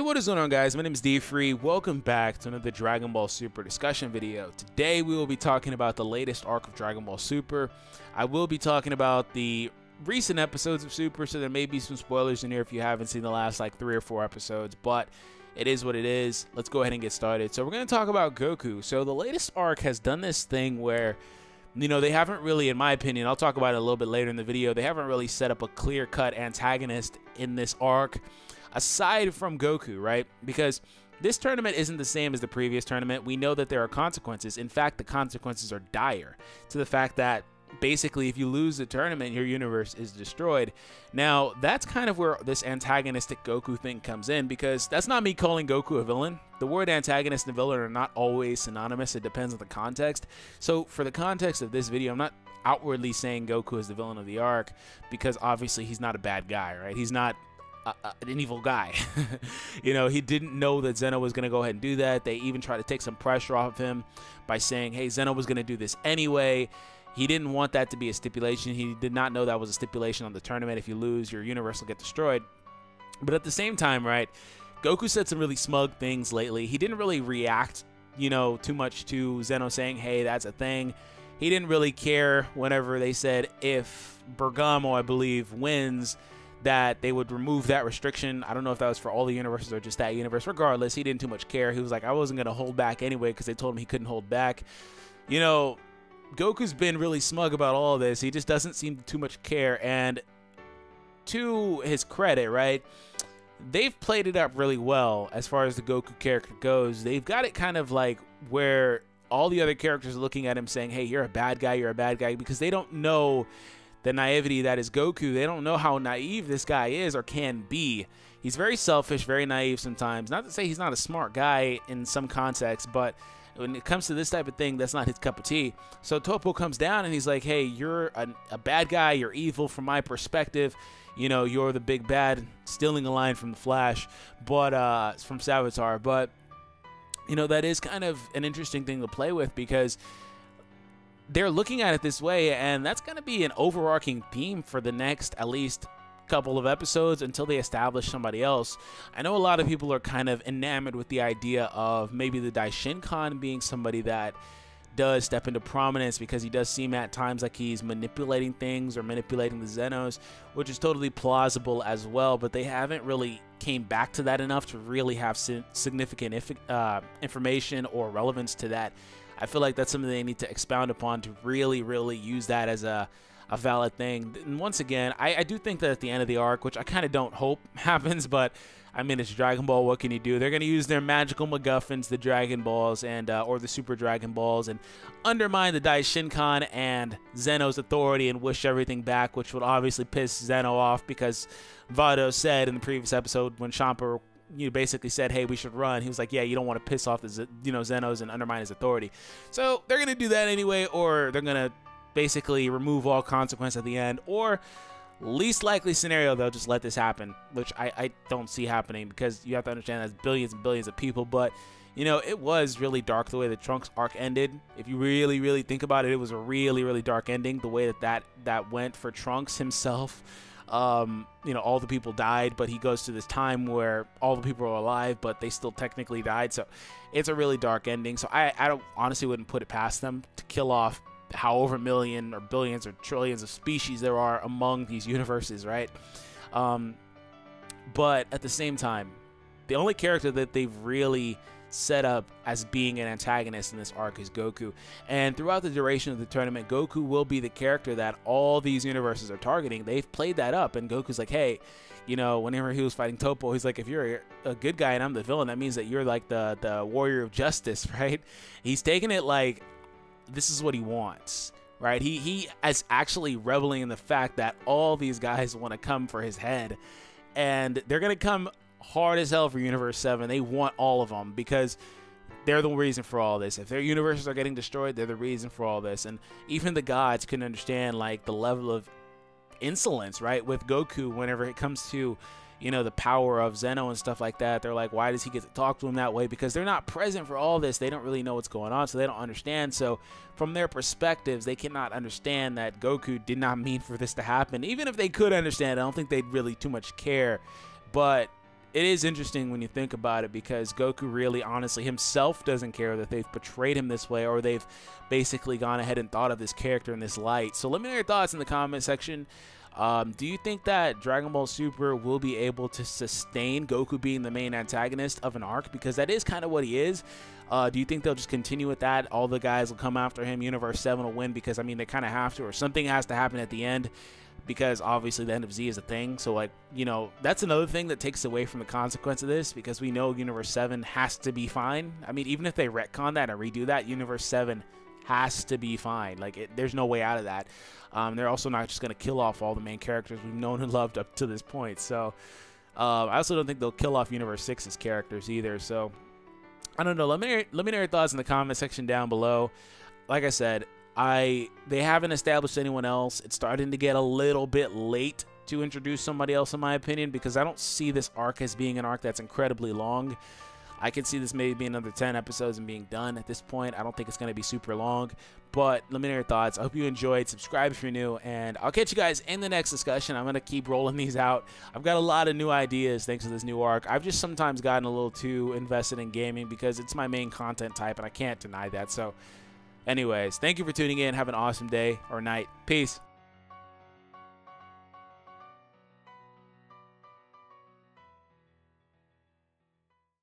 What is going on, guys? My name is D-Free. Welcome back to another Dragon Ball Super discussion video. Today we will be talking about the latest arc of Dragon Ball Super. I will be talking about the recent episodes of Super, so there may be some spoilers in here if you haven't seen the last like 3 or 4 episodes, but it is what it is. Let's go ahead and get started. So we're going to talk about Goku. So the latest arc has done this thing where, you know, they haven't really, in my opinion, I'll talk about it a little bit later in the video, they haven't really set up a clear-cut antagonist in this arc aside from Goku, right? Because this tournament isn't the same as the previous tournament. We know that there are consequences. In fact, the consequences are dire to the fact that basically if you lose the tournament, your universe is destroyed. Now, that's kind of where this antagonistic Goku thing comes in, because that's not me calling Goku a villain. The word antagonist and villain are not always synonymous. It depends on the context. So for the context of this video, I'm not outwardly saying Goku is the villain of the arc, because obviously he's not a bad guy, right? He's not an evil guy. You know, he didn't know that Zeno was going to go ahead and do that. They even tried to take some pressure off of him by saying, hey, Zeno was going to do this anyway. He didn't want that to be a stipulation. He did not know that was a stipulation on the tournament. If you lose, your universe will get destroyed. But at the same time, right, Goku said some really smug things lately. He didn't really react, you know, too much to Zeno saying, hey, that's a thing. He didn't really care whenever they said if Bergamo, I believe, wins, that they would remove that restriction. I don't know if that was for all the universes or just that universe. Regardless, he didn't too much care. He was like, I wasn't going to hold back anyway because they told him he couldn't hold back. You know, Goku's been really smug about all of this. He just doesn't seem to too much care. And to his credit, right, they've played it up really well as far as the Goku character goes. They've got it kind of like where all the other characters are looking at him saying, hey, you're a bad guy, because they don't know the naivety that is Goku. They don't know how naive this guy is or can be. He's very selfish, very naive sometimes. Not to say he's not a smart guy in some contexts, but when it comes to this type of thing, that's not his cup of tea. So Toppo comes down and he's like, hey, you're a bad guy, you're evil from my perspective. You know, you're the big bad, stealing a line from the Flash, but from Savitar. But, you know, that is kind of an interesting thing to play with, because they're looking at it this way, and that's going to be an overarching theme for the next at least couple of episodes until they establish somebody else. I know a lot of people are kind of enamored with the idea of maybe the Daishinkan being somebody that does step into prominence, because he does seem at times like he's manipulating things or manipulating the Zenos, which is totally plausible as well, but they haven't really came back to that enough to really have significant information or relevance to that. I feel like that's something they need to expound upon to really, really use that as a valid thing. And once again, I do think that at the end of the arc, which I kind of don't hope happens, but I mean, it's Dragon Ball, what can you do? They're going to use their magical MacGuffins, the Dragon Balls, and or the Super Dragon Balls, and undermine the Daishinkan and Zeno's authority and wish everything back, which would obviously piss Zeno off, because Vado said in the previous episode when Champa, you basically said, hey, we should run. He was like, yeah, you don't want to piss off the, you know, Zenos and undermine his authority. So they're going to do that anyway, or they're going to basically remove all consequence at the end, or least likely scenario, they'll just let this happen, which I don't see happening, because you have to understand that's billions and billions of people. But, you know, it was really dark the way the Trunks arc ended. If you really, really think about it, it was a really, really dark ending, the way that went for Trunks himself. You know, all the people died, but he goes to this time where all the people are alive, but they still technically died. So it's a really dark ending. So I don't, honestly wouldn't put it past them to kill off however million or billions or trillions of species there are among these universes, right? But at the same time, the only character that they've really set up as being an antagonist in this arc is Goku. And throughout the duration of the tournament, Goku will be the character that all these universes are targeting. They've played that up, and Goku's like, hey, you know, whenever he was fighting Toppo, he's like, if you're a good guy and I'm the villain, that means that you're like the warrior of justice, right? He's taking it like this is what he wants, right? He is actually reveling in the fact that all these guys want to come for his head, and they're going to come hard as hell for Universe 7. They want all of them, because they're the reason for all this. If their universes are getting destroyed, they're the reason for all this. And even the gods couldn't understand like the level of insolence, right, with Goku whenever it comes to, you know, the power of Zeno and stuff like that. They're like, why does he get to talk to him that way? Because they're not present for all this. They don't really know what's going on, so they don't understand. So from their perspectives, they cannot understand that Goku did not mean for this to happen. Even if they could understand, I don't think they'd really too much care. But it is interesting when you think about it, because Goku really honestly himself doesn't care that they've portrayed him this way, or they've basically gone ahead and thought of this character in this light. So let me know your thoughts in the comment section. Do you think that Dragon Ball Super will be able to sustain Goku being the main antagonist of an arc? Because that is kind of what he is. Do you think they'll just continue with that? All the guys will come after him. Universe 7 will win because, I mean, they kind of have to, or something has to happen at the end, because obviously the end of Z is a thing. So, like, you know, that's another thing that takes away from the consequence of this, because we know Universe 7 has to be fine. I mean, even if they retcon that and redo that, Universe 7 has to be fine. Like, there's no way out of that. They're also not just going to kill off all the main characters we've known and loved up to this point. So, I also don't think they'll kill off Universe 6's characters either. So, I don't know. Let me know your thoughts in the comment section down below. Like I said, they haven't established anyone else. It's starting to get a little bit late to introduce somebody else, in my opinion, because I don't see this arc as being an arc that's incredibly long. I can see this maybe being another 10 episodes and being done at this point. I don't think it's going to be super long, but let me know your thoughts. I hope you enjoyed. Subscribe if you're new, and I'll catch you guys in the next discussion. I'm going to keep rolling these out. I've got a lot of new ideas thanks to this new arc. I've just sometimes gotten a little too invested in gaming because it's my main content type, and I can't deny that. So anyways, thank you for tuning in. Have an awesome day or night. Peace.